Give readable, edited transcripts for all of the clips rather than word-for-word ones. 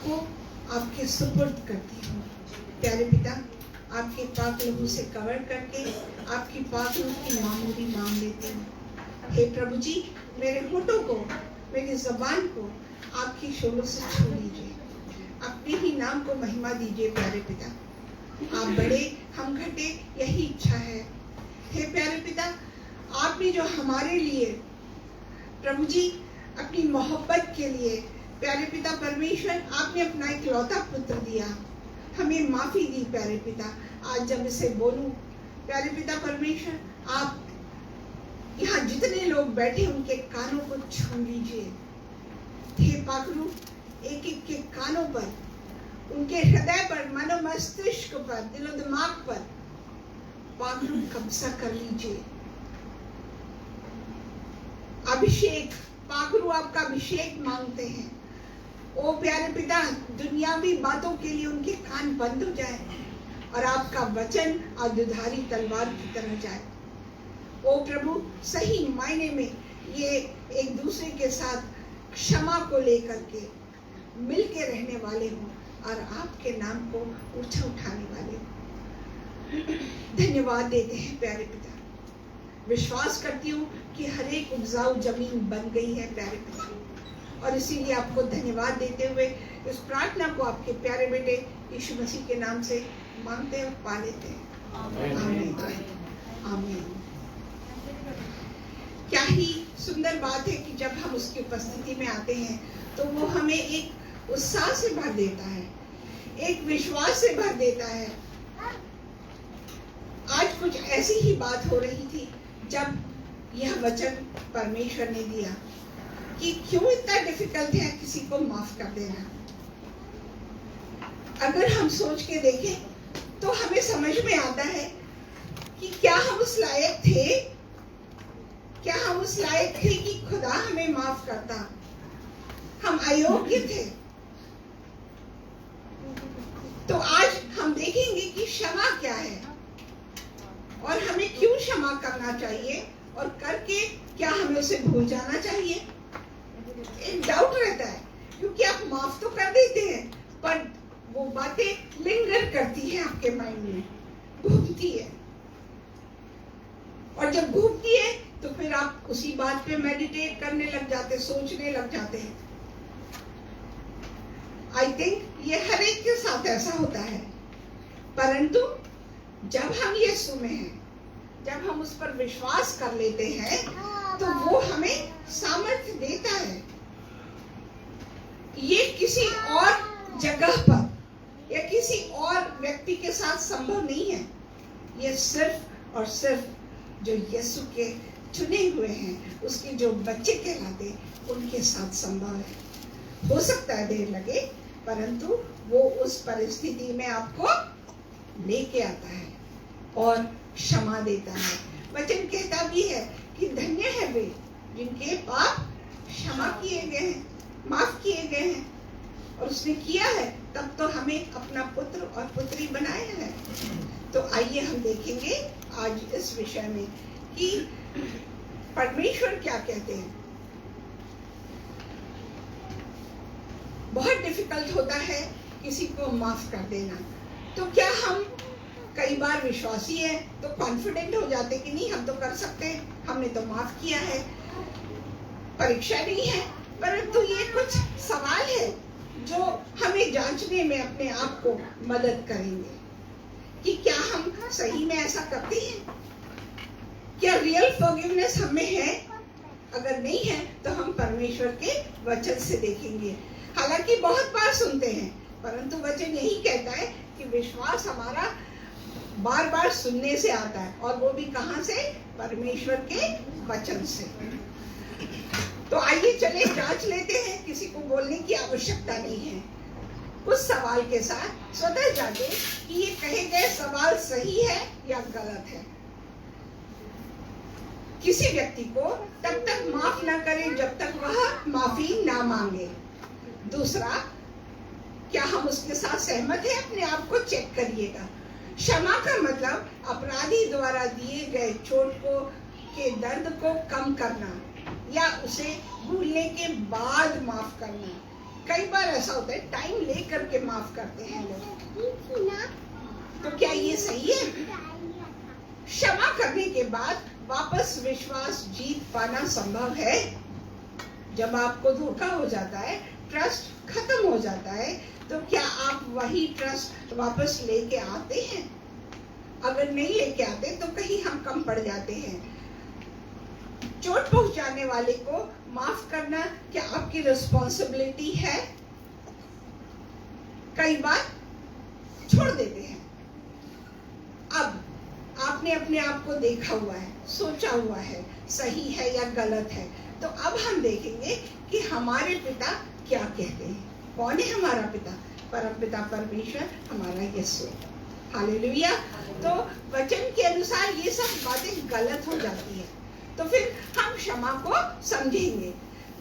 को आपके सुपुर्द करती हूँ। प्यारे पिता, आपके पाक लहू से कवर करके आपकी पाक लहू की मामूली मांग लेती हूँ। हे प्रभु जी, मेरे होठों को, मेरी ज़बान को आपकी शोलों से छू लीजिए। अपने ही नाम को महिमा दीजिए प्यारे पिता। आप बड़े, हम घटे, यही इच्छा है। हे प्यारे पिता, आपने जो हमारे लिए प्रभु जी अपनी मोहब्बत के लिए प्यारे पिता परमेश्वर आपने अपना इकलौता पुत्र दिया, हमें माफी दी प्यारे पिता। आज जब इसे बोलूं प्यारे पिता परमेश्वर, आप यहाँ जितने लोग बैठे उनके कानों को छू लीजिए। हे पाकरू, एक एक के कानों पर, उनके हृदय पर, मनो मस्तिष्क पर, दिलो दिमाग पर पाकरू कब्जा कर लीजिए। अभिषेक, पाकरू आपका अभिषेक मांगते हैं। ओ प्यारे पिता, दुनियावी बातों के लिए उनके कान बंद हो जाए और आपका वचन और दुधारी तलवार की तरह जाए। ओ प्रभु, सही मायने में ये एक दूसरे के साथ क्षमा को लेकर के मिल के रहने वाले हों और आपके नाम को ऊंचा उठाने वाले हों। धन्यवाद देते हैं प्यारे पिता। विश्वास करती हूँ कि हर एक उपजाऊ जमीन बन गई है प्यारे पिता, और इसीलिए आपको धन्यवाद देते हुए इस प्रार्थना को आपके प्यारे बेटे यीशु मसीह के नाम से मांगते और पा लेते हैं। आमीन। आमीन। क्या ही सुंदर बात है कि जब हम उसकी उपस्थिति में आते हैं तो वो हमें एक उत्साह से भर देता है, एक विश्वास से भर देता है। आज कुछ ऐसी ही बात हो रही थी जब यह वचन परमेश्वर ने दिया कि क्यों इतना डिफिकल्ट है किसी को माफ कर देना। अगर हम सोच के देखें तो हमें समझ में आता है कि क्या हम उस लायक थे, क्या हम उस लायक थे कि खुदा हमें माफ करता। हम अयोग्य थे। तो आज हम देखेंगे कि क्षमा क्या है और हमें क्यों क्षमा करना चाहिए, और करके क्या हमें उसे भूल जाना चाहिए। एक डाउट रहता है क्योंकि आप माफ तो कर देते हैं पर वो बातें लिंगर करती हैं आपके माइंड में, घूमती है, और जब घूमती है तो फिर आप उसी बात पे मेडिटेट करने लग जाते, सोचने लग जाते हैं। आई थिंक ये हर एक के साथ ऐसा होता है, परंतु जब हम यीशु में हैं, जब हम उस पर विश्वास कर लेते हैं तो वो हमें सामर्थ्य देता है। ये किसी और जगह पर या किसी और व्यक्ति के साथ संभव नहीं है। ये सिर्फ और सिर्फ जो यीशु के चुने हुए हैं, उसके जो बच्चे कहलाते, उनके साथ संभव है। हो सकता है देर लगे, परंतु वो उस परिस्थिति में आपको लेके आता है और क्षमा देता है। वचन कहता भी है कि धन्य है वे जिनके पाप क्षमा किए गए हैं, माफ किए गए हैं, और उसने किया है तब तो हमें अपना पुत्र और पुत्री बनाया है। तो आइए हम देखेंगे आज इस विषय में कि परमेश्वर क्या कहते हैं। बहुत डिफिकल्ट होता है किसी को माफ कर देना। तो क्या हम कई बार विश्वासी है तो कॉन्फिडेंट हो जाते कि नहीं हम तो कर सकते हैं, हमने तो माफ किया है, परीक्षा नहीं है। परंतु ये कुछ सवाल है जो हमें जांचने में अपने आप को मदद करेंगे कि क्या हम सही में ऐसा करते हैं, क्या रियल फॉरगिवनेस हमें है। अगर नहीं है तो हम परमेश्वर के वचन से देखेंगे। हालांकि बहुत बार सुनते हैं, परंतु वचन यही कहता है कि विश्वास हमारा बार बार सुनने से आता है, और वो भी कहां से, परमेश्वर के वचन से। तो आइए चले जांच लेते हैं, किसी को बोलने की आवश्यकता नहीं है। उस सवाल के साथ स्वतः जाके कि ये कहे गए सवाल सही है या गलत है। किसी व्यक्ति को तब तक माफ ना करें जब तक वह माफी ना मांगे। दूसरा, क्या हम उसके साथ सहमत हैं, अपने आप को चेक करिएगा। क्षमा का मतलब अपराधी द्वारा दिए गए चोट को के दर्द को कम करना या उसे भूलने के बाद माफ करना। कई बार ऐसा होता है टाइम लेकर के माफ करते हैं लोग, तो क्या ये सही है? क्षमा करने के बाद वापस विश्वास जीत पाना संभव है? जब आपको धोखा हो जाता है, ट्रस्ट खत्म हो जाता है, तो क्या आप वही ट्रस्ट वापस लेके आते हैं? अगर नहीं लेके आते तो कहीं हम कम पड़ जाते हैं। चोट पहुंचाने वाले को माफ करना क्या आपकी रिस्पॉन्सिबिलिटी है? कई बार छोड़ देते हैं। अब आपने अपने आप को देखा हुआ है, सोचा हुआ है सही है या गलत है, तो अब हम देखेंगे कि हमारे पिता क्या कहते हैं। कौन है हमारा पिता? परमपिता परमेश्वर, हमारा यीशु। हालेलुया। तो वचन के अनुसार ये सब बातें गलत हो जाती है, तो फिर हम क्षमा को समझेंगे।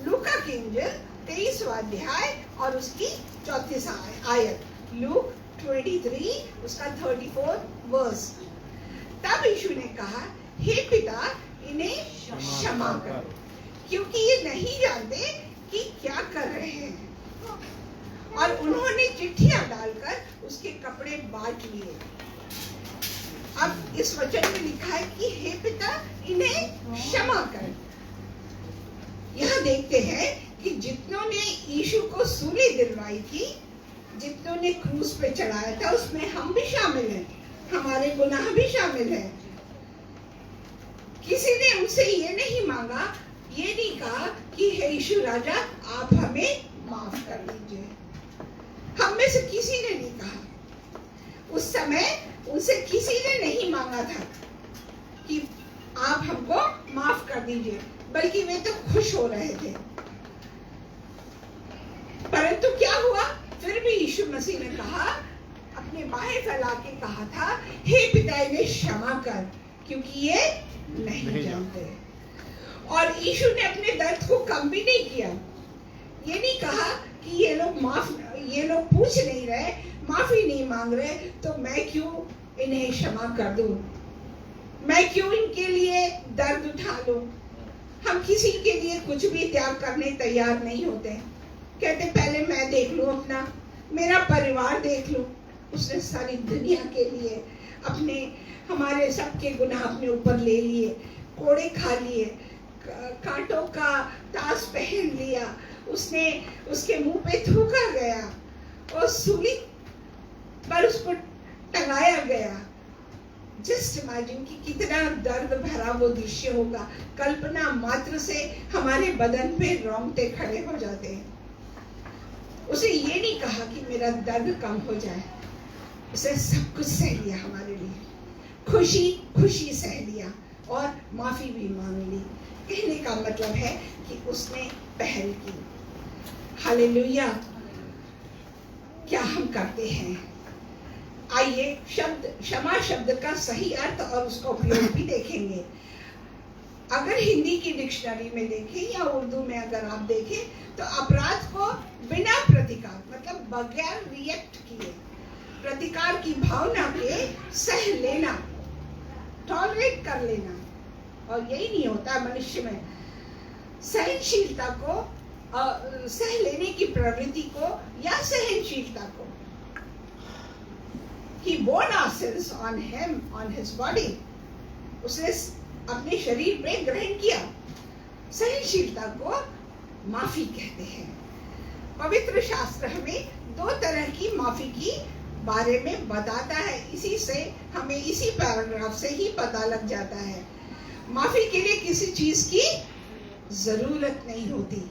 लूका की इंजिल 23वां अध्याय और उसकी 34 आयत, लूक 23 उसका 34 वर्स। तब यीशु ने कहा, हे पिता, इन्हें क्षमा कर, क्योंकि ये नहीं जानते कि क्या कर रहे हैं। और उन्होंने चिट्ठियां डालकर उसके कपड़े बांट लिए। अब इस वचन में लिखा है कि हे पिता, इन्हें क्षमा कर। यहाँ देखते हैं कि जितनों ने यीशु को सूली दिलवाई थी, जितनों ने क्रूस पे चढ़ाया था, उसमें हम भी शामिल हैं, हमारे गुनाह भी शामिल हैं। किसी ने उनसे ये नहीं मांगा, ये नहीं कहा कि हे यीशु राजा, आप हमें माफ कर दीजिए। हम में से किसी ने नहीं कहा। उस समय उनसे किसी ने नहीं मांगा था कि आप हमको माफ कर दीजिए, बल्कि वे तो खुश हो रहे थे। परंतु क्या हुआ? फिर भी यीशु मसीह ने कहा, अपने बाहें फैला के कहा था, हे पिता, इन्हें क्षमा कर, क्योंकि ये नहीं जानते। और यीशु ने अपने दर्द को कम भी नहीं किया। ये नहीं कहा कि ये लोग पूछ नहीं रहे, माफी नहीं मांग रहे, तो मैं क्यों इन्हें क्षमा कर दूं, मैं क्यों इनके लिए दर्द उठा लूं। हम किसी के लिए कुछ भी त्याग करने तैयार नहीं होते। कहते पहले मैं देख लूं, अपना मेरा परिवार देख लूं। उसने सारी दुनिया के लिए हमारे सबके गुनाह अपने ऊपर ले लिए, कोड़े खा लिए, कांटों का ताज पहन लिया, उसने उसके मुंह पे थूका गया और सूली पर उसको टंगाया गया। जस्ट इमेजिन कि कितना दर्द भरा वो दृश्य होगा। कल्पना मात्र से हमारे बदन पे रोंगटे खड़े हो जाते हैं। उसे ये नहीं कहा कि मेरा दर्द कम हो जाए, उसे सब कुछ सह लिया हमारे लिए, खुशी खुशी सह लिया और माफी भी मांग ली। कहने का मतलब है कि उसने पहल की। हालेलुया। क्या हम करते हैं? आइए क्षमा शब्द का सही अर्थ और उसका उपयोग भी देखेंगे। अगर हिंदी की डिक्शनरी में देखें या उर्दू में अगर आप देखें, तो अपराध को बिना प्रतिकार, मतलब बगैर रिएक्ट किए, प्रतिकार की भावना के सह लेना, टॉलरेट कर लेना। और यही नहीं होता मनुष्य में। सहनशीलता को, सह लेने की प्रवृत्ति को या सहनशीलता को, He bore our sins on him, on his body. उसने अपने शरीर में ग्रहण किया। सहनशीलता को माफी कहते हैं। पवित्र शास्त्र हमें 2 तरह की माफी की बारे में बताता है। इसी से हमें इसी पैराग्राफ से ही पता लग जाता है। माफी के लिए किसी चीज की जरूरत नहीं होती,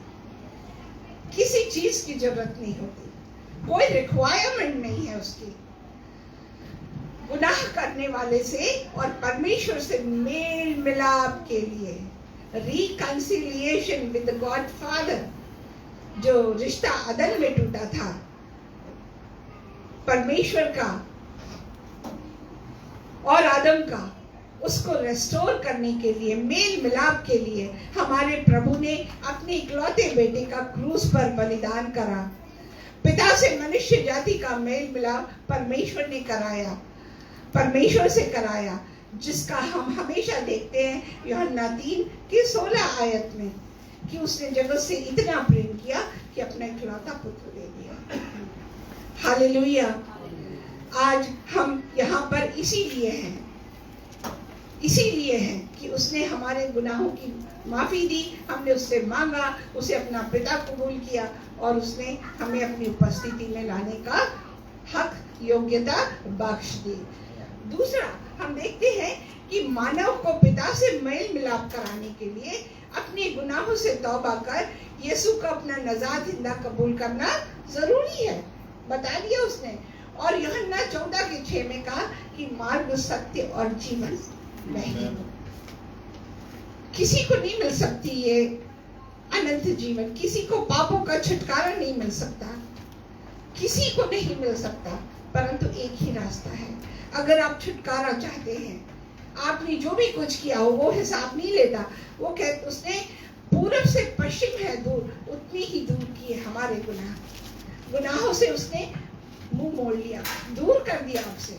किसी चीज की जरूरत नहीं होती, कोई रिक्वायरमेंट नहीं है उसकी। गुनाह करने वाले से और परमेश्वर से मेल मिलाप के लिए, रिकंसिलिएशन विद गॉड फादर, जो रिश्ता अदन में टूटा था परमेश्वर का और आदम का, उसको रेस्टोर करने के लिए, मेल मिलाप के लिए हमारे प्रभु ने अपने इकलौते बेटे का क्रूस पर बलिदान करा। पिता से मनुष्य जाति का मेल मिलाप परमेश्वर ने कराया, परमेश्वर से कराया, जिसका हम हमेशा देखते हैं यूहन्ना 3 की 16 आयत में, कि उसने जगत से इतना प्रेम किया कि अपना इकलौता पुत्र दे दिया। हालेलुया। आज हम यहाँ पर इसीलिए हैं कि उसने हमारे गुनाहों की माफी दी, हमने उससे मांगा, उसे अपना पिता कबूल किया और उसने हमें अपनी उपस्थिति में लाने का हक, योग्यता बख्श दी। दूसरा, हम देखते हैं कि मानव को पिता से मेल मिलाप कराने के लिए अपने गुनाहों से तौबा कर यीशु को अपना नजात जिंदा कबूल करना जरूरी है, बता दिया उसने। और यूहन्ना 14:6 में कहा कि मार्ग, सत्य और जीवन नहीं, किसी को नहीं मिल सकती ये अनंत जीवन, किसी को पापों का छुटकारा नहीं मिल सकता, किसी को नहीं मिल सकता, परंतु एक ही रास्ता है। अगर आप छुटकारा चाहते हैं, आपने जो भी कुछ किया हो वो हिसाब नहीं लेता। वो कहते उसने पूरब से पश्चिम है दूर, उतनी ही दूर किए हमारे गुनाहों से उसने मुंह मोड़ लिया, दूर कर दिया आपसे,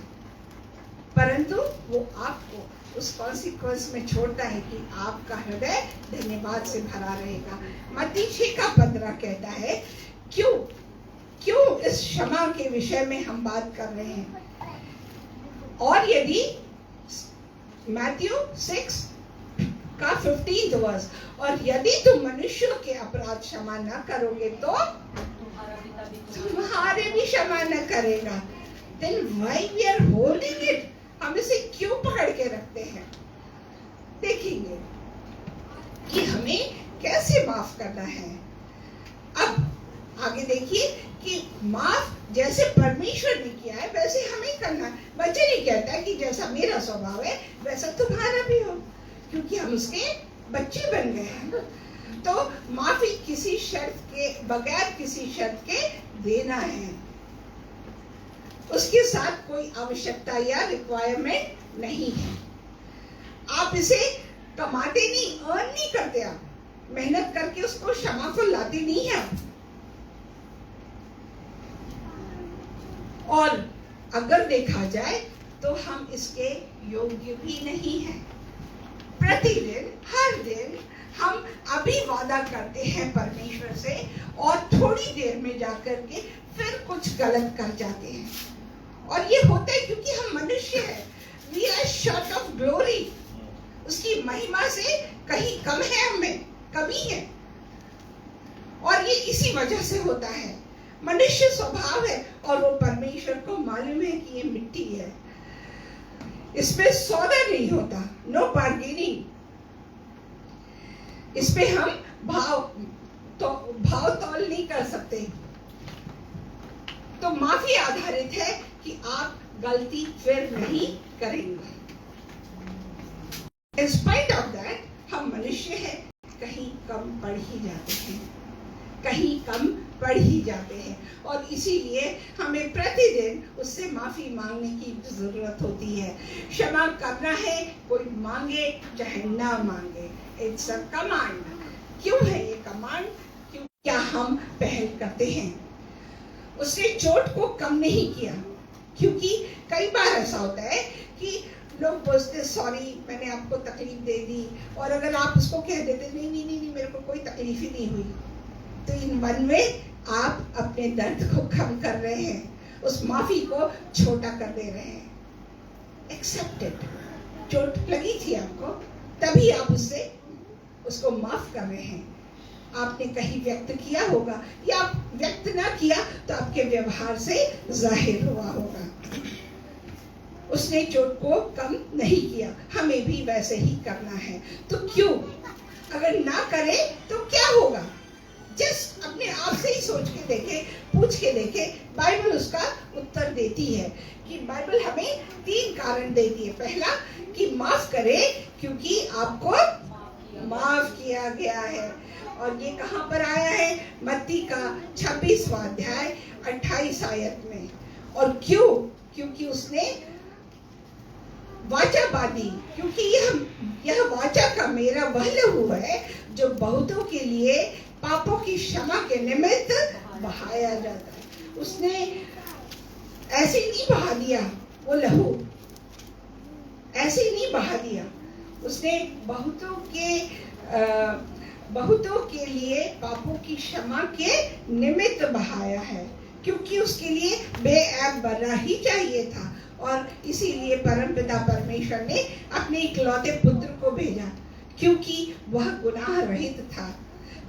परंतु वो आपको उस कॉन्सिक्वेंस में छोड़ता है कि आपका हृदय धन्यवाद से भरा रहेगा। मत्ती 6:15 कहता है, क्यों इस क्षमा के विषय में हम बात कर रहे हैं। और यदि मैथ्यू 6:15 वर्स, और यदि तुम मनुष्यों के अपराध क्षमा न करोगे तो तुम्हारे भी क्षमा न करेगा। Then why we are holding it? हम इसे क्यों पकड़ के रखते हैं? देखेंगे कि हमें कैसे माफ करना है। अब आगे देखिए कि माफ जैसे परमेश्वर ने किया है वैसे हमें करना है। बच्चे नहीं कहता कि जैसा मेरा स्वभाव है वैसा तुम्हारा भी हो, क्योंकि हम उसके बच्चे बन गए हैं। तो माफी किसी शर्त के बगैर, किसी शर्त के देना है, उसके साथ कोई आवश्यकता या रिक्वायरमेंट नहीं है। आप इसे कमाते नहीं, अर्न नहीं करते, आप मेहनत करके उसको क्षमा को लाते नहीं है। और अगर देखा जाए तो हम इसके योग्य भी नहीं हैं। प्रतिदिन, हर दिन हम अभी वादा करते हैं परमेश्वर से और थोड़ी देर में जाकर के फिर कुछ गलत कर जाते हैं। और ये होता है क्योंकि हम मनुष्य हैं। We are short of glory। उसकी महिमा से कहीं कम है, हमें कमी है। और ये इसी वजह से होता है, मनुष्य स्वभाव है। और वो परमेश्वर को मालूम है कि ये मिट्टी है, इसमें सौदा नहीं होता, नो बार्गेनिंग। इस पे हम भाव तौल नहीं कर सकते। तो माफी आधारित है कि आप गलती फिर नहीं करेंगे। In spite of that, हम मनुष्य हैं, कहीं कम पढ़ ही जाते हैं और इसीलिए हमें प्रतिदिन उससे माफी मांगने की जरूरत होती है। क्षमा करना है, कोई मांगे चाहे ना मांगे, इट्स अ कमांड। क्यों है ये कमांड? क्या हम पहल करते हैं? उसने चोट को कम नहीं किया, क्योंकि कई बार ऐसा होता है कि लोग बोलते सॉरी मैंने आपको तकलीफ दे दी, और अगर आप उसको कह देते नहीं मेरे को कोई तकलीफ ही नहीं हुई, तो इन वन में आप अपने दर्द को कम कर रहे हैं, उस माफी को छोटा कर दे रहे हैं। एक्सेप्टेड, चोट लगी थी आपको, तभी आप उसको माफ कर रहे हैं। आपने कहीं व्यक्त किया होगा या आप व्यक्त ना किया तो आपके व्यवहार से जाहिर हुआ होगा। उसने चोट को कम नहीं किया, हमें भी वैसे ही करना है। तो क्यों? अगर ना करें तो क्या होगा? जस्ट अपने आप से ही सोच के देखे, पूछ के देखे। बाइबल उसका उत्तर देती है कि बाइबल हमें 3 कारण देती है। पहला कि माफ करे क्योंकि आपको माफ किया गया है, और ये कहाँ पर आया है? मत्ती का 26वां अध्याय 28 आयत में। और क्यों? क्योंकि उसने वाचा बांधी, क्योंकि यह वाचा का मेरा वह लहू है जो बहुतों के लिए पापों की क्षमा के निमित्त बहाया जाता है। उसने ऐसे नहीं बहा दिया, वो लहू ऐसे नहीं बहा दिया, उसने बहुतों के बहुतों के लिए पापों की क्षमा के निमित्त बहाया है, क्योंकि उसके लिए बेऐब बना ही चाहिए था, और इसीलिए परमपिता परमेश्वर ने अपने इकलौते पुत्र को भेजा, क्योंकि वह गुनाह रहित था,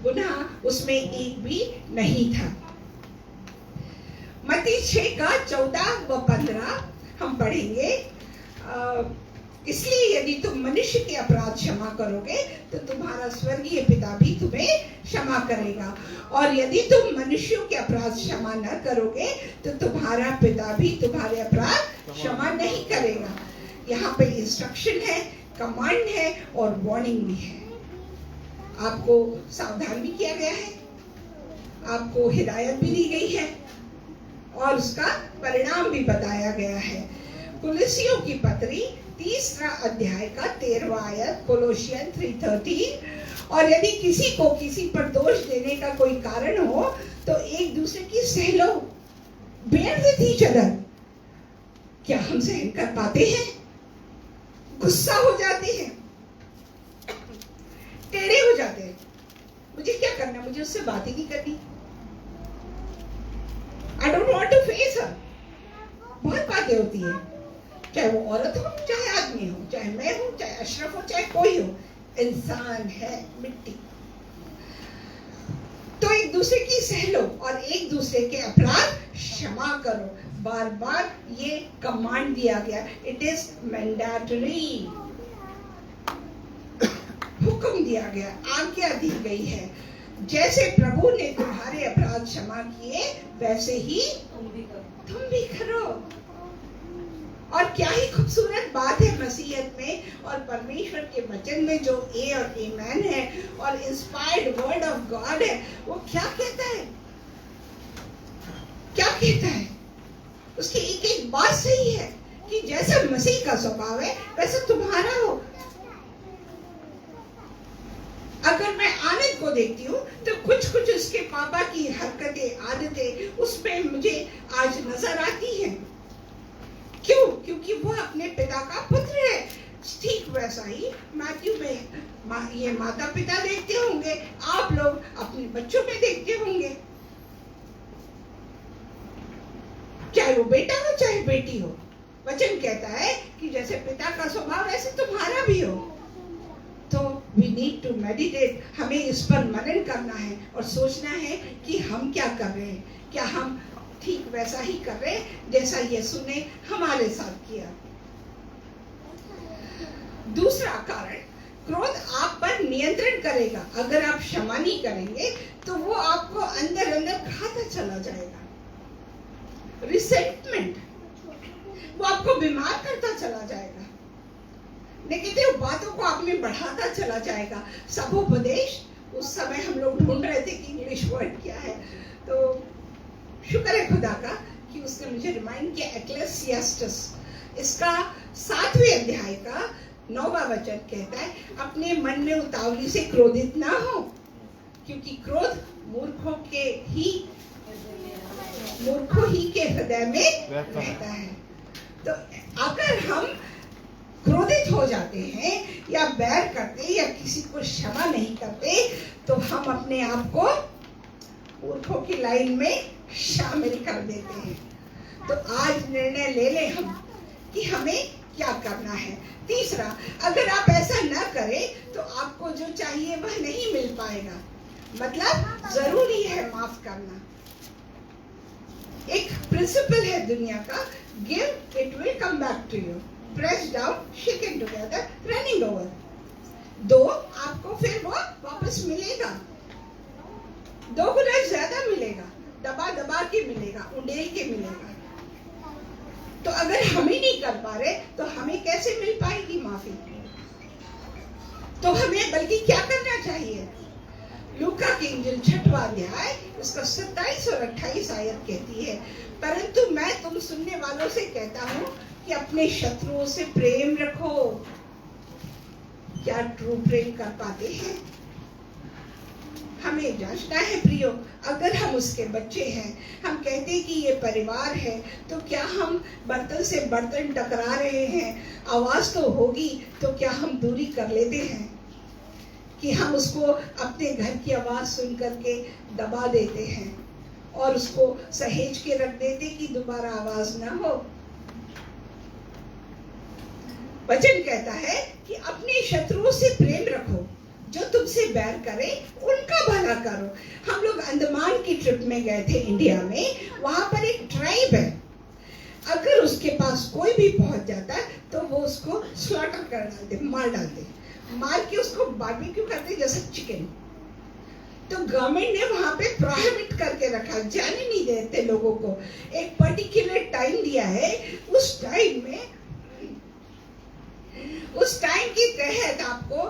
गुनाह उसमें एक भी नहीं था। मत्ती 6 का 14 व 15 हम पढ़ेंगे। इसलिए यदि तुम मनुष्य के अपराध क्षमा करोगे तो तुम्हारा स्वर्गीय पिता भी तुम्हें क्षमा करेगा, और यदि तुम मनुष्यों के अपराध क्षमा न करोगे तो तुम्हारा पिता भी तुम्हारे अपराध क्षमा नहीं करेगा। यहाँ पे इंस्ट्रक्शन है, कमांड है और वार्निंग भी है। आपको सावधान भी किया गया है, आपको हिदायत भी दी गई है और उसका परिणाम भी बताया गया है। कुलुस्सियों की पत्री 3 अध्याय का 13वां आयत, कोलोसियन 3:13। और यदि किसी को किसी पर दोष देने का कोई कारण हो तो एक दूसरे की सह लो, बेयर विद ईच अदर। क्या हम सहन कर पाते हैं? गुस्सा हो जाते हैं, टेढ़े हो जाते हैं, मुझे क्या करना, मुझे उससे बात ही नहीं करनी, I don't want to face her. बहुत बातें होती है, चाहे वो औरत हो, चाहे आदमी हो, चाहे मैं हूं, चाहे अशरफ हो, चाहे कोई हो, इंसान है, मिट्टी। तो एक दूसरे की सह लो और एक दूसरे के अपराध क्षमा करो। बार बार ये कमांड दिया गया, इट इज मैंडेटरी, हुक्म दिया गया, आज्ञा दी गई है। जैसे प्रभु ने तुम्हारे अपराध क्षमा किए वैसे ही तुम भी करो। और क्या ही खूबसूरत बात है मसीहत में और परमेश्वर के वचन में, जो ए और आमेन है और इंस्पायर्ड वर्ड ऑफ गॉड है। वो क्या कहता है, क्या कहता है? उसकी एक एक बात सही है कि जैसा मसीह का स्वभाव है वैसा तुम्हारा हो। अगर मैं आनंद को देखती हूँ तो कुछ कुछ उसके पापा की हरकतें, आदतें उसमें मुझे आज नजर आती हैं। क्यों? क्योंकि वो अपने पिता का पुत्र है। ठीक वैसा ही मैथ्यू में ये माता पिता देखते होंगे, आप लोग अपने बच्चों में देखते होंगे, चाहे वो बेटा हो चाहे बेटी हो। वचन कहता है कि जैसे पिता का स्वभाव वैसे तुम्हारा भी हो। तो we need to meditate, हमें इस पर मनन करना है और सोचना है कि हम क्या कर रहे हैं, क्या हम ठीक वैसा ही कर रहे हैं जैसा यीशु ने हमारे साथ किया। दूसरा कारण, क्रोध आप पर नियंत्रण करेगा। अगर आप क्षमा नहीं करेंगे तो वो आपको अंदर अंदर खाता चला जाएगा। रिसेंटमेंट, वो आपको बीमार करता चला जाएगा, नेगेटिव बातों को आप में बढ़ाता चला जाएगा। सभोपदेश, उस समय हम लोग ढूंढ रहे थे कि इंग्लिश वर्ड क्या है, तो शुक्र है खुदा का कि उसने मुझे रिमाइंड किया। एक्लेसियास्टिस, इसका 7वें अध्याय का 9वां वचन कहता है, अपने मन में उतावली से क्रोधित ना हो, क्योंकि क्रोध मूर्खों ही के हृदय में रहता है। तो अगर हम क्रोधित हो जाते हैं या बैर करते या किसी को क्षमा नहीं करते तो हम अपने आप को मूर्खों की लाइन में शामिल कर देते हैं। तो आज निर्णय ले लें हम कि हमें क्या करना है। तीसरा, अगर आप ऐसा ना करें तो आपको जो चाहिए वह नहीं मिल पाएगा। मतलब जरूरी है माफ करना। एक प्रिंसिपल है दुनिया का, give it will come back to you, press down, shaken together, running over. दो, आपको फिर वो वापस मिलेगा, 2 गुना ज्यादा मिलेगा, दबा दबा के मिलेगा, उंडेल के मिलेगा। तो अगर हम ही नहीं कर पा रहे तो हमें कैसे मिल पाएगी माफी? तो हमें बल्कि क्या करना चाहिए? लूका की इंजिल 6वां अध्याय उसका 27 और 28 आयत कहती है, परंतु मैं तुम सुनने वालों से कहता हूँ कि अपने शत्रुओं से प्रेम रखो। क्या ट्रू प्रेम कर पाते हैं? हमें जांचना है प्रियो। अगर हम उसके बच्चे हैं, हम कहते हैं कि ये परिवार है, तो क्या हम बर्तन से बर्तन टकरा रहे हैं? आवाज तो होगी, तो क्या हम दूरी कर लेते हैं? कि हम उसको अपने घर की आवाज सुन करके दबा देते हैं और उसको सहेज के रख देते कि दोबारा आवाज ना हो। वचन कहता है कि अपने शत्रुओं से प्रेम रखो, जो तुमसे बैर करे उनका भला करो। हम लोग अंडमान की ट्रिप में गए थे इंडिया में, वहां पर एक ट्राइब है, अगर उसके पास कोई भी पहुंच जाता तो वो उसको स्लॉटर कर डालते, मार डालते, मार के उसको बारबेक्यू करते जैसे चिकन। तो गवर्नमेंट ने वहां पे प्रोहिबिट करके रखा, जाने नहीं देते लोगों को। एक पर्टिकुलर टाइम दिया है, उस टाइम के तहत आपको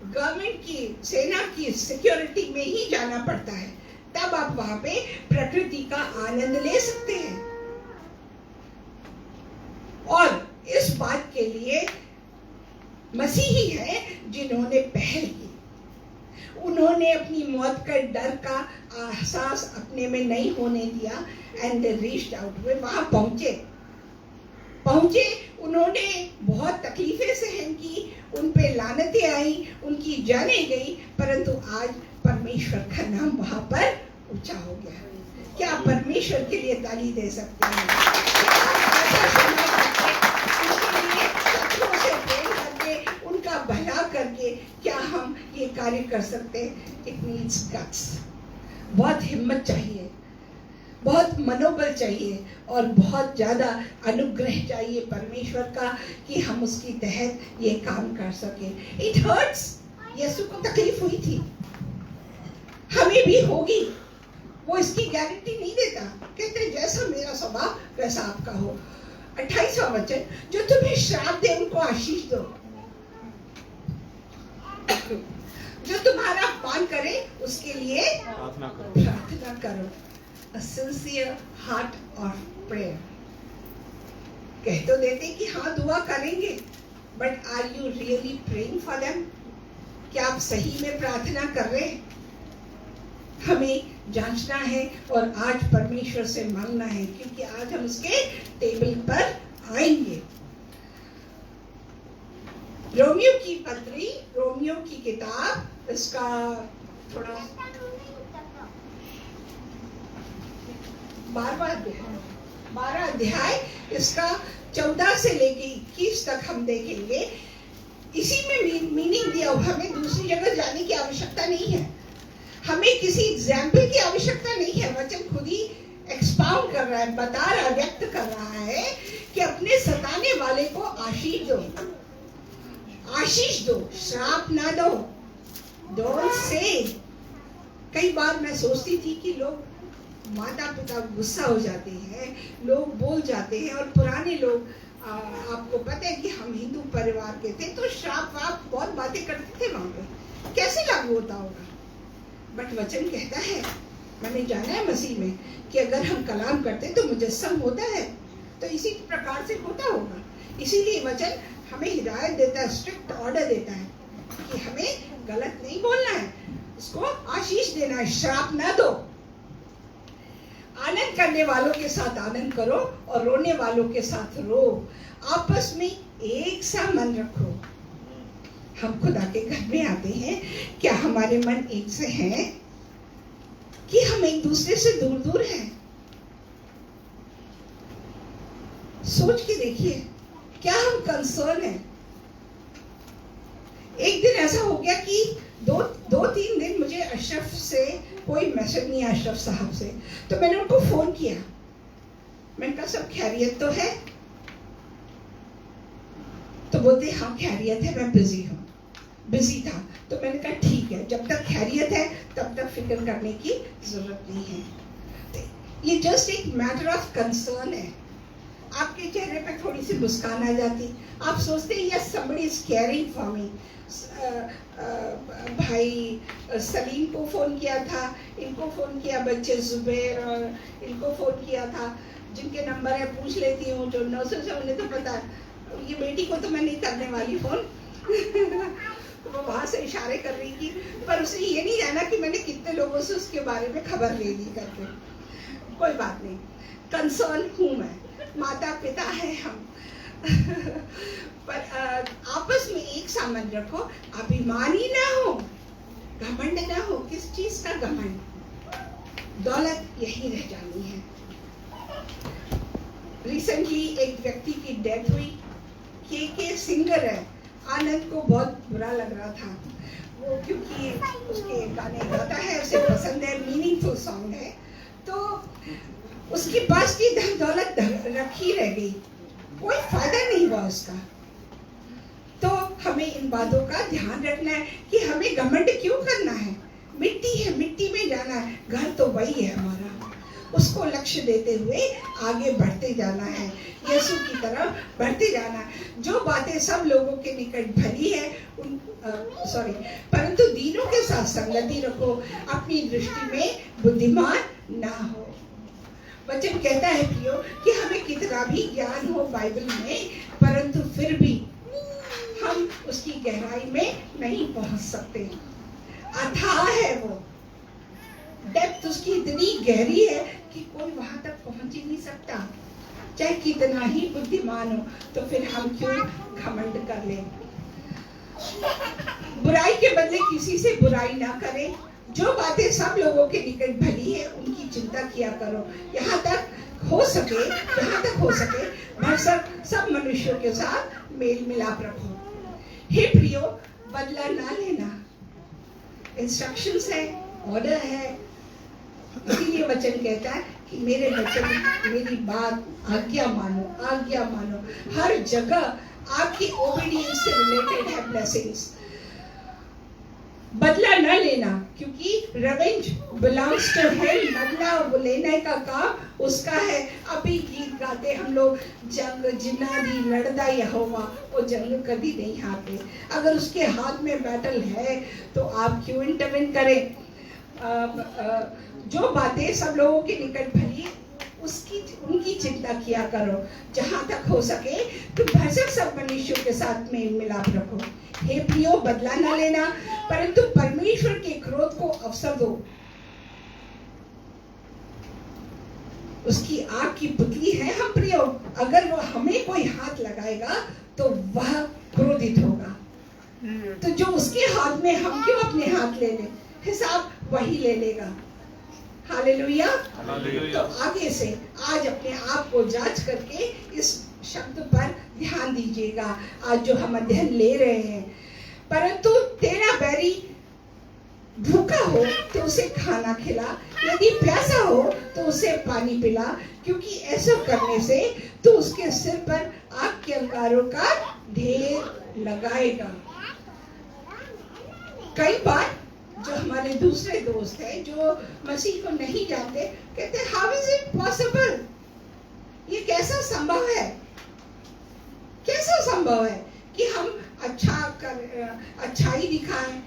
गवर्नमेंट की, सेना की सिक्योरिटी में ही जाना पड़ता है, तब आप वहां पे प्रकृति का आनंद ले सकते हैं। और इस बात के लिए मसीही है जिन्होंने पहल की। उन्होंने अपनी मौत का डर का एहसास अपने में नहीं होने दिया एंड दे रीच्ड आउट। वे वहां पहुंचे, उन्होंने बहुत तकलीफें सहन की, उन पे लानतें आई, उनकी जानें गई, परंतु आज परमेश्वर का नाम वहां पर ऊंचा हो गया। क्या परमेश्वर के लिए ताली दे सकते हैं? उनका भला करके क्या हम ये कार्य कर सकते हैं? इट मीन्स गट्स, बहुत हिम्मत चाहिए, बहुत मनोबल चाहिए और बहुत ज्यादा अनुग्रह चाहिए परमेश्वर का कि हम उसकी तहत ये काम कर सके। इट हर्ट्स, यीशु को तकलीफ हुई थी, हमें भी होगी, वो इसकी गारंटी नहीं देता। कहते जैसा मेरा स्वभाव वैसा आपका हो। 28वां वचन, जो तुम्हें श्राप दे उनको आशीष दो, जो तुम्हारा अपमान करे उसके लिए प्रार्थना करो। A sincere heart of prayer. कह तो देते कि हाँ दुआ करेंगे, but are you really praying for them? क्या आप सही में प्रार्थना कर रहे हैं? हमें जांचना है और आज परमेश्वर से मांगना है, क्योंकि आज हम उसके टेबल पर आएंगे। रोमियो की पत्री, रोमियो की किताब, इसका थोड़ा 12 अध्याय, इसका 14 से लेके 21 तक हम देखेंगे। इसी में मीनिंग दिया हुआ, हमें दूसरी जगह जाने की आवश्यकता नहीं है, हमें किसी एग्जाम्पल की आवश्यकता नहीं है। वचन खुद ही एक्सपाउंड कर रहा है, बता रहा है, व्यक्त कर रहा है कि अपने सताने वाले को आशीष दो, आशीष दो, श्राप ना दो। Don't say. कई बार मैं सोचती थी कि लोग, माता पिता गुस्सा हो जाते हैं, लोग बोल जाते हैं, और पुराने लोग, आपको पता है कि हम हिंदू परिवार के थे, तो श्राप वाप बहुत बातें करते थे वहां पे, कैसे लागू होता होगा? बट वचन कहता है, मैंने जाना है मसीह में, कि अगर हम कलाम करते तो मुजस्सम होता है, तो इसी प्रकार से होता होगा। इसीलिए वचन हमें हिदायत देता है, स्ट्रिक्ट ऑर्डर देता है कि हमें गलत नहीं बोलना है, उसको आशीष देना है, श्राप ना दो। आनंद करने वालों के साथ आनंद करो और रोने वालों के साथ रो, आपस में एक सा मन रखो। हम खुदा के घर में आते हैं, क्या हमारे मन एक से हैं कि हम एक दूसरे से दूर दूर हैं? सोच के देखिए, क्या हम कंसर्न हैं? एक दिन ऐसा हो गया कि दो तीन दिन मुझे अशरफ से कोई मैसेज नहीं आया, अशरफ साहब से। तो मैंने उनको फोन किया, मैंने कहा सब खैरियत तो है? तो बोलते हाँ खैरियत है, मैं बिजी था। तो मैंने कहा ठीक है, जब तक खैरियत है तब तक फिक्र करने की जरूरत नहीं है। ये जस्ट एक मैटर ऑफ कंसर्न है। आपके चेहरे पे थोड़ी सी मुस्कान आ जाती, आप सोचते हैं yes somebody is caring for me. भाई सलीम को फोन किया था, इनको फोन किया, बच्चे जुबैर और इनको फोन किया था, जिनके नंबर है पूछ लेती हूँ, जो नर्सेस है उन्हें तो पता है। ये बेटी को तो मैं नहीं करने वाली फोन वो वहां से इशारे कर रही थी, पर उसे ये नहीं जाना कि मैंने कितने लोगों से उसके बारे में खबर ले ली करके। कोई बात नहीं, कंसर्न हूँ मैं, माता पिता है हम पर आपस में एक सा मन रखो, अभिमानी ना हो, घमंड ना हो। किस चीज का घमंड? दौलत यही रह जानी है। रिसेंटली एक व्यक्ति की डेथ हुई। के सिंगर है, आनंद को बहुत बुरा लग रहा था वो, क्योंकि उसके गाने गाता है, उसे पसंद है, मीनिंगफुल सॉन्ग है। तो उसके पास की धन दौलत रखी रह गई, कोई फायदा नहीं हुआ उसका। तो हमें इन बातों का ध्यान रखना है कि हमें घमंड क्यों करना है। मिट्टी है, मिट्टी में जाना है, घर तो वही है हमारा। उसको लक्ष्य देते हुए आगे बढ़ते जाना है, यीशु की तरफ बढ़ते जाना है। जो बातें सब लोगों के निकट भली है परंतु दीनों के साथ संगति रखो, अपनी दृष्टि में बुद्धिमान ना हो। वचन कहता है प्रियो कि हमें कितना भी ज्ञान हो बाइबल में, परंतु फिर भी हम उसकी गहराई में नहीं पहुंच सकते। अथाह है वो, डेप्थ उसकी इतनी गहरी है कि कोई वहां तक पहुंच ही नहीं सकता, चाहे कितना ही बुद्धिमान हो। तो फिर हम क्यों घमंड कर लें। बुराई के बदले किसी से बुराई ना करें। जो बातें सब लोगों के निकट भली है उनकी चिंता किया करो। यहाँ तक हो सके भरसक सब मनुष्यों के साथ मेल मिलाप रखो। हे प्रियो, बदला ना लेना, इंस्ट्रक्शंस है, ऑर्डर है। इसीलिए वचन कहता है कि मेरे वचन, मेरी बात आज्ञा मानो। हर जगह आपकी ओबीडियंस से रिलेटेड है ब्लेसिंग्स। बदला न लेना, क्योंकि रिवेंज बिलोंग्स टू हिम। बदला लेने का काम उसका है। अभी गीत गाते हम लोग, जंग जिन्नादी लड़दा यहोवा, वो जंग कभी नहीं हारते। अगर उसके हाथ में बैटल है तो आप क्यों इंटरवेन करें। जो बातें सब लोगों के निकट भली उनकी चिंता किया करो। जहां तक हो सके तो भरसक सब मनुष्यों के साथ मेल मिलाप रखो। हे प्रियो, बदला न लेना, परंतु परमेश्वर के क्रोध को अवसर दो। उसकी आग की पुतली है हम प्रियो, अगर वो हमें कोई हाथ लगाएगा तो वह क्रोधित होगा। तो जो उसके हाथ में, हम क्यों अपने हाथ ले लें, हिसाब वही ले लेगा। हालेलुया। तो आगे से आज अपने आप को जांच करके इस शब्द पर ध्यान दीजिएगा। आज जो हम अध्ययन ले रहे हैं, परंतु तेरा बैरी भूखा हो तो उसे खाना खिला, यदि प्यासा हो तो उसे पानी पिला, क्योंकि ऐसा करने से तो उसके सिर पर आग के अंगारों का ढेर लगाएगा। कई बार जो हमारे दूसरे दोस्त हैं जो मसीह को नहीं जानते, कहते हैं हाउ इज इट पॉसिबल, ये कैसा संभव है, कैसा संभव है कि हम अच्छाई दिखाएं।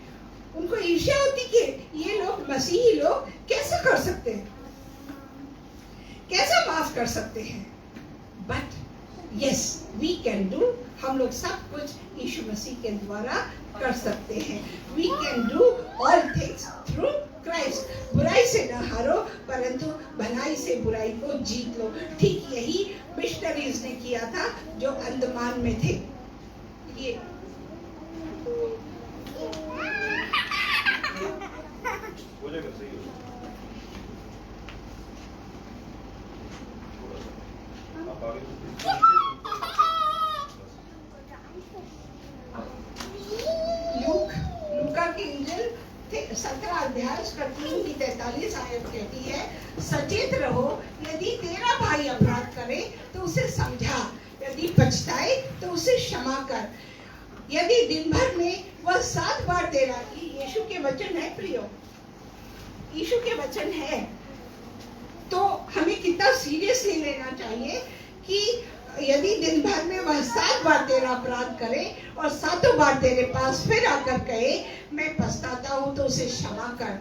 उनको ईर्ष्या होती कि ये लोग मसीही लोग कैसे कर सकते हैं, कैसे माफ कर सकते हैं। But yes we can do, हम लोग सब कुछ यीशु मसीह के द्वारा कर सकते हैं। We can do all things through Christ. बुराई से न हारो, परंतु भलाई से बुराई को जीत लो। ठीक यही मिशनरीज ने किया था जो अंडमान में थे। ये लूका की इंजिल 17 अध्याय उसका 3 की 43 आयत कहती है, सचेत रहो, यदि तेरा भाई अपराध करे तो उसे समझा, यदि पछताए तो उसे क्षमा कर। यदि दिन भर में वह 7 बार तेरा, यीशु के वचन है प्रियो, यीशु के वचन है, तो हमें कितना सीरियसली लेना चाहिए कि यदि दिन भर में वह 7 बार तेरा अपराध करे और 7 बार तेरे पास फिर आकर कहे मैं पछताता हूं, तो उसे क्षमा कर।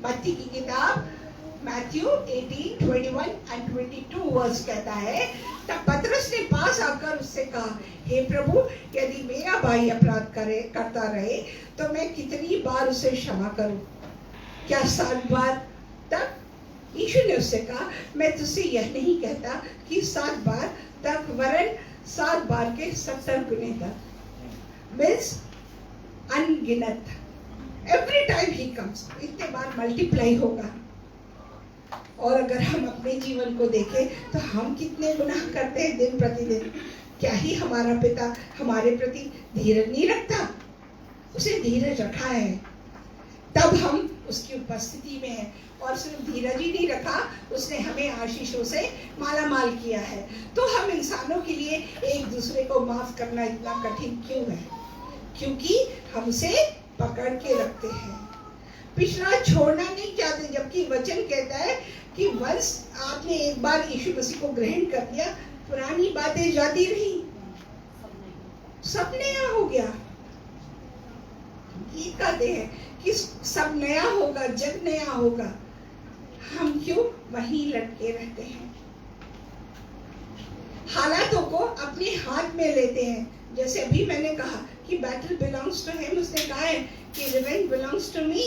मत्ती की किताब मैथ्यू 18:21-22 वर्स कहता है, तब पतरस ने पास आकर उससे कहा, हे प्रभु, यदि मेरा भाई अपराध करता रहे तो मैं कितनी बार उसे क्षमा करूं, क्या 7 बार तक? यीशु ने उससे कहा, मैं तुझसे यह नहीं कहता कि 7 बार तक, वरन 7 बार के 70 गुने तक, मीन्स अनगिनत। एवरी टाइम ही कम्स, इतने बार मल्टीप्लाई होगा। और अगर हम अपने जीवन को देखें तो हम कितने गुनाह करते हैं दिन प्रतिदिन। क्या ही हमारा पिता हमारे प्रति धीरज नहीं रखता? उसे धीरज रखा है, तब हम उसकी उपस्थिति में हैं। और सिर्फ धीरज ही नहीं रखा, उसने हमें आशीषों से माला माल किया है। तो हम इंसानों के लिए एक दूसरे को माफ करना इतना कठिन क्यों है? क्योंकि हम उसे पकड़ के रखते हैं, पिछड़ा छोड़ना नहीं चाहते। जबकि वचन कहता है कि वंश आपने एक बार यीशु मसीह को ग्रहण कर लिया, पुरानी बातें जाती रही, सब नया हो गया। ये कहते हैं कि सब नया होगा, जग नया होगा, हम क्यों वहीं लटके रहते हैं? हालातों को अपने हाथ में लेते हैं। जैसे अभी मैंने कहा कि बैटल बिलोंग्स टू हिम, उसने कहा है कि रिवेंज बिलोंग्स टू मी।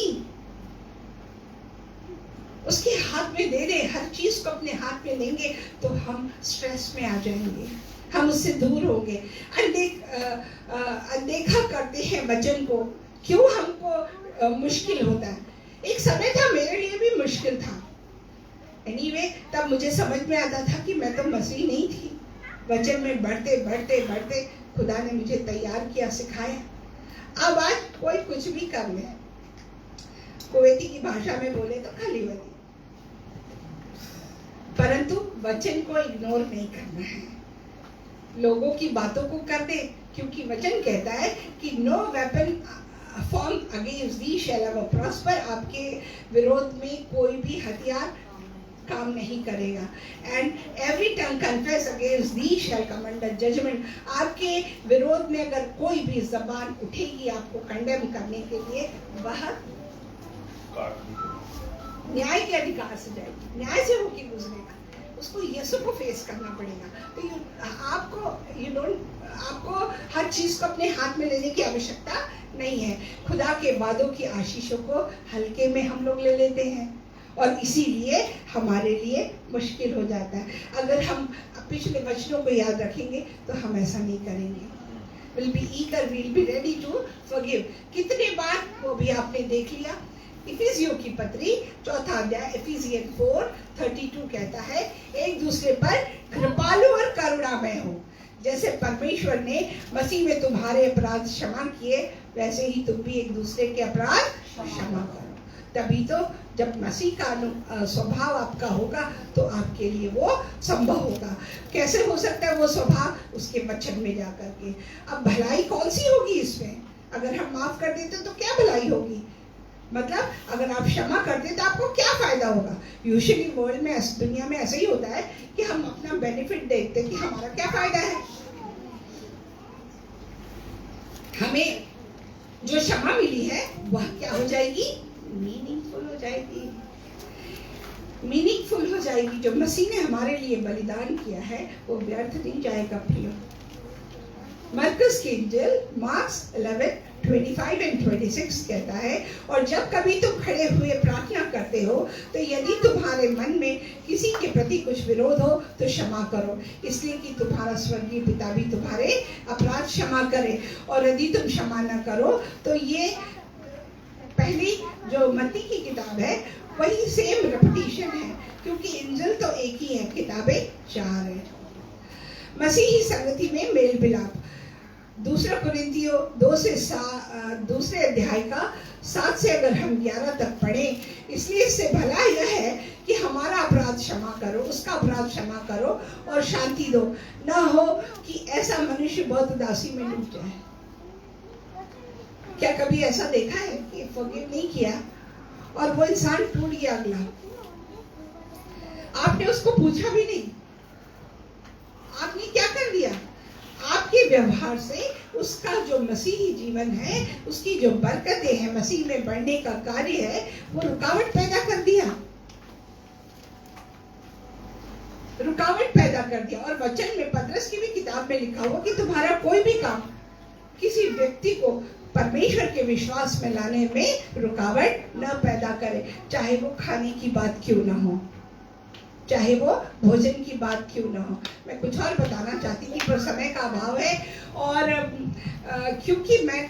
उसके हाथ में दे दे, हर चीज को अपने हाथ में लेंगे तो हम स्ट्रेस में आ जाएंगे, हम उससे दूर होंगे। अनदेखा करते हैं वचन को। क्यों हमको मुश्किल होता है? एक समय था, मेरे लिए भी मुश्किल था। एनीवे, तब मुझे समझ में आता था कि मैं तो मसीह नहीं थी। वचन में बढ़ते बढ़ते बढ़ते खुदा ने मुझे तैयार किया, सिखाया। अब आज कोई कुछ भी कर ले, कुवैती की भाषा में बोले तो खाली वाली, परंतु वचन को इग्नोर नहीं करना है। लोगों की बातों को कर दे, क्योंकि वचन कहता है कि no weapon form against thee shall ever prosper. आपके विरोध में कोई भी हथियार काम नहीं करेगा। And every tongue confess against thee shall come under judgment. आपके विरोध में अगर कोई भी जबान उठेगी आपको कंडेम करने के लिए, वह न्याय के अधिकार से जाएगी, न्याय से होके गुजरेगा, उसको यीशु को फेस करना पड़ेगा। तो आपको हर चीज को अपने हाथ में लेने की आवश्यकता नहीं है। खुदा के वादों की आशीषों को हल्के में हम लोग ले लेते हैं और इसीलिए हमारे लिए मुश्किल हो जाता है। अगर हम पिछले वचनों को याद रखेंगे तो हम ऐसा नहीं करेंगे। We'll be eager, we'll be ready to forgive। कितने बार वो भी आपने देख लिया। इफिसियों की पत्री 4 अध्याय इफिसियन 4:32 कहता है, एक दूसरे पर कृपालु और करुणामय हो। जैसे परमेश्वर ने मसीह में तुम्हारे अपराध क्षमा किए, वैसे ही तुम भी एक दूसरे के अपराध क्षमा करो। तभी तो जब मसीह का स्वभाव आपका होगा तो आपके लिए वो संभव होगा। कैसे हो सकता है वो स्वभाव? उसके वचन में जाकर के। अब भलाई कौन सी होगी इसमें? अगर हम माफ कर देते तो क्या भलाई होगी? मतलब अगर आप क्षमा कर देते तो आपको क्या फायदा होगा? यूजुअली वर्ल्ड में, दुनिया में ऐसा ही होता है कि हम अपना बेनिफिट देखते हैं कि हमारा क्या फायदा है। हमें जो क्षमा मिली है वह क्या हो जाएगी? मीनिंगफुल हो जाएगी। मीनिंगफुल हो जाएगी। जो मसीह ने हमारे लिए बलिदान किया है वो व्यर्थ नहीं जाएगा प्रियो। मरकुस की इंजिल मार्क्स 11:25 और 26 कहता है, और जब कभी तुम खड़े हुए प्रार्थना करते हो तो यदि तुम्हारे मन में किसी के प्रति कुछ विरोध हो तो क्षमा करो, इसलिए कि तुम्हारा स्वर्गीय पिता भी तुम्हारे अपराध क्षमा करे। और यदि तुम क्षमा न करो तो ये पहली जो मत्ती की किताब है वही सेम रेपिटेशन है, क्योंकि इंजिल तो एक ही है, किताबें 4 है। मसीही संगति में मेल मिलाप। दूसरा कुरिन्थियों 2 अध्याय का 7 से अगर हम 11 तक पढ़ें, इसलिए इससे भला यह है कि हमारा अपराध क्षमा करो, उसका अपराध क्षमा करो और शांति दो, ना हो कि ऐसा मनुष्य बहुत उदासी में डूब जाए। क्या कभी ऐसा देखा है कि फॉरगिव नहीं किया और वो इंसान टूट गया? अगला आपने उसको पूछा भी नहीं, आपने क्या कर दिया? आपके व्यवहार से उसका जो मसीही जीवन है, उसकी जो बरकतें हैं, मसीह में बढ़ने का कार्य है, वो रुकावट पैदा कर दिया, रुकावट पैदा कर दिया। और वचन में, पतरस की भी किताब में लिखा हुआ कि तुम्हारा कोई भी काम किसी व्यक्ति को परमेश्वर के विश्वास में लाने में रुकावट न पैदा करे, चाहे वो खाने की बात क्यों ना हो, चाहे वो भोजन की बात क्यों ना हो। मैं कुछ और बताना चाहती थी पर समय का अभाव है, और क्योंकि मैं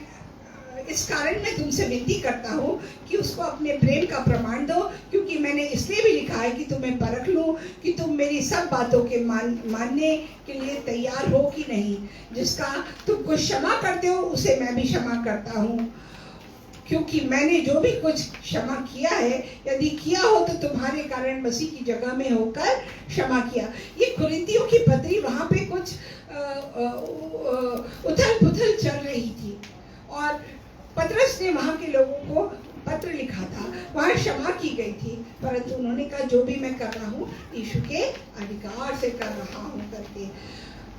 इस कारण मैं तुमसे विनती करता हूँ कि उसको अपने प्रेम का प्रमाण दो, क्योंकि मैंने इसलिए भी लिखा है कि तुम्हें परख लूँ कि तुम मेरी सब बातों के मानने के लिए तैयार हो कि नहीं। जिसका तुमको क्षमा करते हो उसे मैं भी क्षमा करता हूँ, क्योंकि मैंने जो भी कुछ क्षमा किया है, यदि किया हो तो तुम्हारे कारण मसीह की जगह में होकर क्षमा किया। ये कुरिन्थियों की पत्री, वहाँ पे कुछ उथल पुथल चल रही थी और पतरस ने वहाँ के लोगों को पत्र लिखा था, वहाँ क्षमा की गई थी, परंतु उन्होंने कहा जो भी मैं कर रहा हूँ यीशु के अधिकार से कर रहा हूँ करके,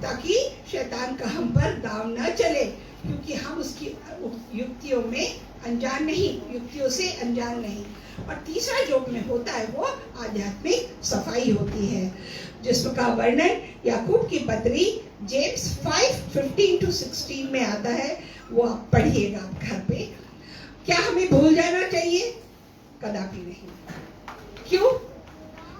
ताकि शैतान का हम पर दाव न चले, क्योंकि हम उसकी युक्तियों में अनजान नहीं, युक्तियों से अनजान नहीं। और तीसरा जो में होता है वो आध्यात्मिक सफाई होती है, जिसका वर्णन याकूब की पत्री जेम्स 5:15-16 में आता है। वो आप पढ़िएगा घर पे। क्या हमें भूल जाना चाहिए? कदापि नहीं। क्यों?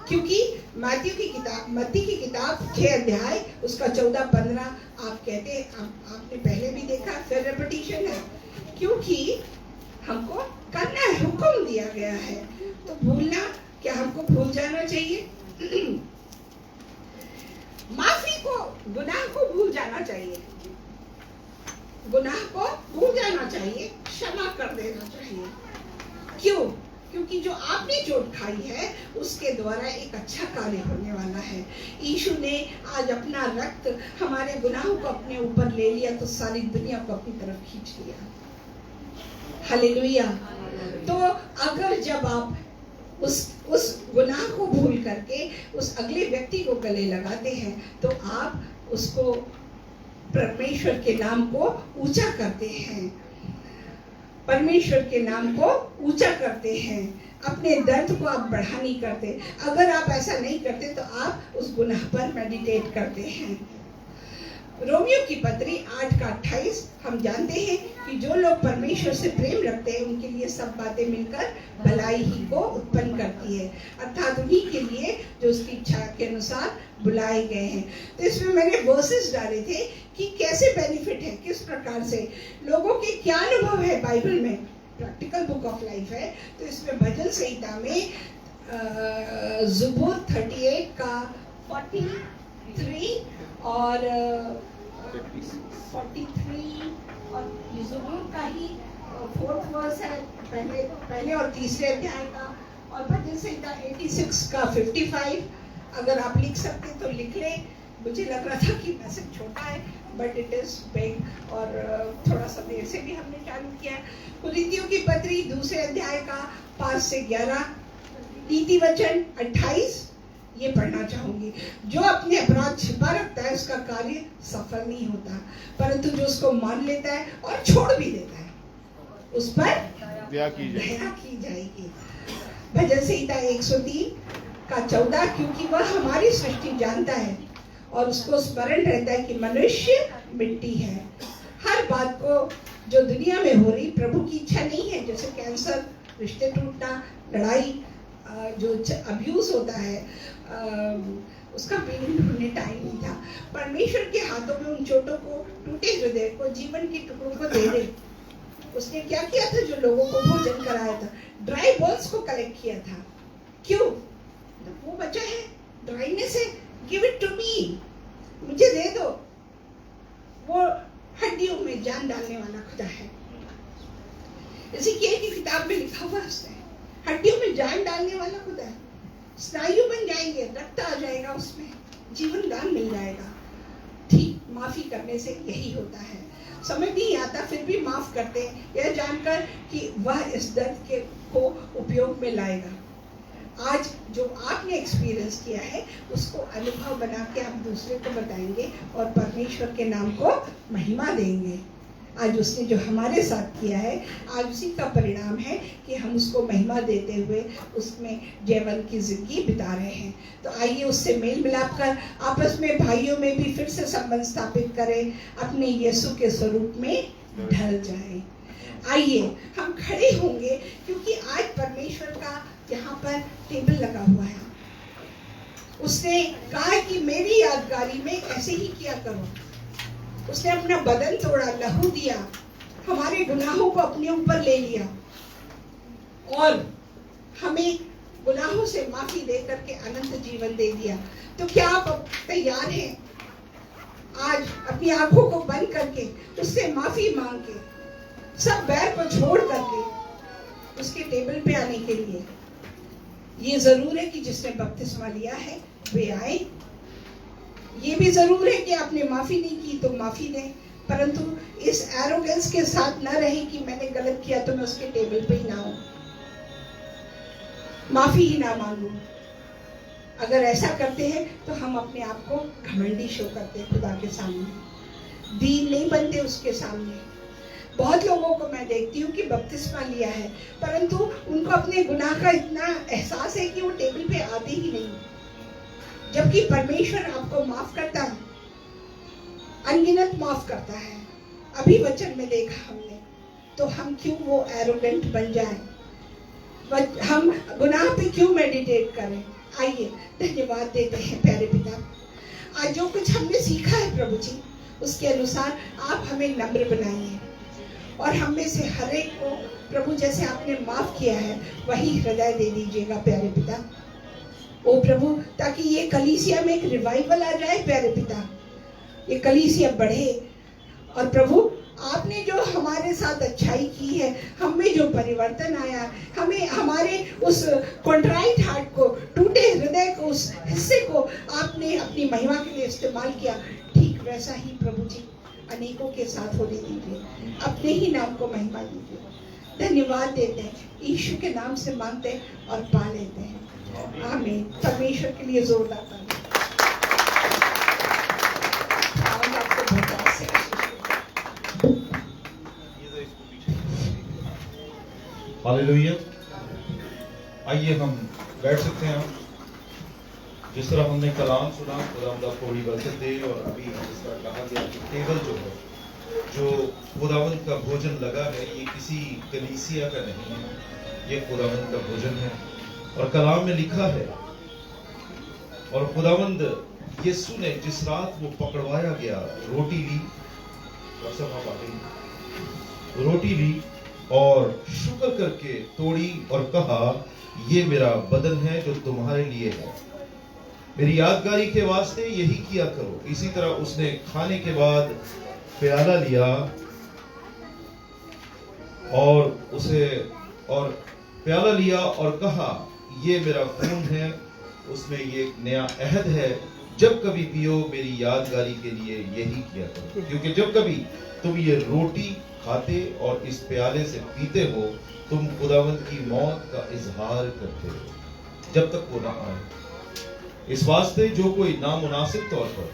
क्योंकि मत्ती की किताब 6 अध्याय उसका 14-15 आप कहते हैं, आपने पहले भी देखा, फिर रेपिटिशन है, क्योंकि हमको करना है, हुक्म दिया गया है। तो भूलना, क्या हमको भूल जाना चाहिए? माफी को, गुनाह को भूल जाना चाहिए, गुनाह को भूल जाना चाहिए, क्षमा कर देना चाहिए। क्यों? क्योंकि जो आपने चोट खाई है उसके द्वारा एक अच्छा कार्य होने वाला है। यीशु ने आज अपना रक्त हमारे गुनाहों को अपने ऊपर ले लिया, तो सारी दुनिया को अपनी तरफ खींच लिया। हालेलुया। तो अगर जब आप उस गुनाह को भूल करके उस अगले व्यक्ति को गले लगाते हैं, तो आप उसको, परमेश्वर के नाम को ऊंचा करते हैं, परमेश्वर के नाम को ऊंचा करते हैं, अपने दर्द को आप बढ़ा नहीं करते। अगर आप ऐसा नहीं करते तो आप उस गुनाह पर मेडिटेट करते हैं। रोमियो की पत्री 8:28 हम जानते हैं कि जो लोग परमेश्वर से प्रेम रखते हैं उनके लिए सब बातें मिलकर भलाई ही को उत्पन्न करती है, अर्थात उन्हीं के लिए जो उसकी इच्छा के अनुसार बुलाए गए हैं। तो इसमें मैंने वर्सेस डाले थे कि कैसे बेनिफिट है, किस प्रकार से लोगों के क्या अनुभव है। बाइबल में प्रैक्टिकल बुक ऑफ लाइफ है, तो इसमें भजन संहिता में ज़बूर 38 का 43 और 43 और ज़बूर का ही 4th वर्स है, पहले और तीसरे अध्याय का, और भजन संहिता 86 का 55। अगर आप लिख सकते तो लिख लें। मुझे लग रहा था कि मैसेज छोटा है, बट इट इज बिग, और थोड़ा सा देर से भी हमने चालू किया। कुरिन्थियों की पत्री 2 अध्याय का 5 से 11, नीति वचन 28 ये पढ़ना चाहूंगी। जो अपने अपराध छिपा रखता है उसका कार्य सफल नहीं होता, परंतु जो उसको मान लेता है और छोड़ भी देता है उस पर दया की जाएगी। भजन संहिता 103 का 14, क्योंकि वह हमारी सृष्टि जानता है और उसको स्मरण रहता है कि मनुष्य मिट्टी है। हर बात को जो दुनिया में हो रही प्रभु की इच्छा नहीं है, जैसे कैंसर, रिश्ते टूटना, लड़ाई, जो अब्यूज होता है, उसका मीनिंग ढूंढने टाइम नहीं था। परमेश्वर के हाथों में उन चोटों को, टूटे हृदय को, जीवन के टुकड़ों को दे दे। उसने क्या किया था? जो लोगों को भोजन कराया था, ड्राई बोन्स को कलेक्ट किया था। क्यों? तो वो बचा है ड्राइनेस से, गिव इट टू मी, मुझे दे दो। वो हड्डियों में जान डालने वाला खुदा है। एजेकियल की किताब में लिखा हुआ है, उसने हड्डियों में जान डालने वाला खुदा है। स्नायु बन जाएंगे, रक्त आ जाएगा, उसमें जीवन दान मिल जाएगा। ठीक माफी करने से यही होता है। समझ नहीं आता फिर भी माफ करते हैं, यह जानकर कि वह इस दर्द के को उपयोग में लाएगा। आज जो आपने एक्सपीरियंस किया है उसको अनुभव बना के आप दूसरे को बताएंगे और परमेश्वर के नाम को महिमा देंगे। आज उसने जो हमारे साथ किया है, आज उसी का परिणाम है कि हम उसको महिमा देते हुए उसमें जीवन की जिंदगी बिता रहे हैं। तो आइए उससे मेल मिलाप कर आपस में भाइयों में भी फिर से संबंध स्थापित करें, अपने यीशु के स्वरूप में ढल जाएं। आइए हम खड़े होंगे, क्योंकि आज परमेश्वर का यहाँ पर टेबल लगा हुआ है। उसने कहा कि मेरी यादगारी में ऐसे ही किया करो। उसने अपना बदन तोड़ा, लहू दिया, हमारे गुनाहों को अपने ऊपर ले लिया और हमें गुनाहों से माफी दे करके अनंत जीवन दे दिया। तो क्या आप अब तैयार हैं आज अपनी आंखों को बंद करके उससे माफी मांग के सब बैर को छोड़ करके उसके टेबल पे आने के लिए? ये जरूर है कि जिसने बपतिस्मा लिया है वे आए। ये भी जरूर है कि आपने माफी नहीं की तो माफी दें, परंतु इस एरोगेंस के साथ न रहे कि मैंने गलत किया तो मैं उसके टेबल पे ही ना हूं, माफी ही ना मांगू। अगर ऐसा करते हैं तो हम अपने आप को घमंडी शो करते हैं खुदा के सामने, दीन नहीं बनते उसके सामने। बहुत लोगों को मैं देखती हूँ कि बपतिस्मा लिया है परंतु उनको अपने गुनाह का इतना एहसास है कि वो टेबल पे आते ही नहीं, जबकि परमेश्वर आपको माफ करता है, अनगिनत माफ करता है। अभी वचन में देखा हमने, तो हम क्यों वो एरोगेंट बन जाएं? हम गुनाह पे क्यों मेडिटेट करें? आइए धन्यवाद देते हैं प्यारे पिता। आज जो कुछ हमने सीखा है प्रभु जी, उसके अनुसार आप हमें नम्र बनाइए और हम में से हर एक को प्रभु जैसे आपने माफ किया है वही हृदय दे दीजिएगा प्यारे पिता। ओ प्रभु, ताकि ये कलीसिया में एक रिवाइवल आ जाए प्यारे पिता, ये कलीसिया बढ़े। और प्रभु आपने जो हमारे साथ अच्छाई की है, हम में जो परिवर्तन आया, हमें हमारे उस कॉन्ट्राइट हार्ट को, टूटे हृदय को, उस हिस्से को आपने अपनी महिमा के लिए इस्तेमाल किया, ठीक वैसा ही प्रभु जी अनेकों के साथ होने दीजिए। अपने ही नाम को महिमा दीजिए। धन्यवाद देते हैं, यीशु के नाम से मांगते हैं और पा लेते हैं। आमीन। परमेश्वर के लिए जोरदार ताली। हालेलुया। आइए हम बैठ सकते हैं। जिस तरह हमने कलाम सुना, खुदा थोड़ी बरकत दे। और अभी जिस तरह कहा गया कि टेबल जो है, जो खुदावंद का भोजन लगा है, ये किसी कलीसिया का नहीं है, ये खुदावंद का भोजन है। और कलाम में लिखा है, और खुदावंद यीशु ने जिस रात वो पकड़वाया गया, रोटी ली, रोटी ली और शुक्र करके तोड़ी और कहा, ये मेरा बदन है जो तुम्हारे लिए है, मेरी यादगारी के वास्ते यही किया करो। इसी तरह उसने खाने के बाद प्याला लिया और प्याला लिया और कहा, ये मेरा खून है, उसमें ये एक नया अहद है, जब कभी पियो मेरी यादगारी के लिए यही किया करो। क्योंकि जब कभी तुम ये रोटी खाते और इस प्याले से पीते हो, तुम खुदावंद की मौत का इजहार करते हो जब तक वो ना आए। इस वास्ते जो कोई नामुनासिब तौर पर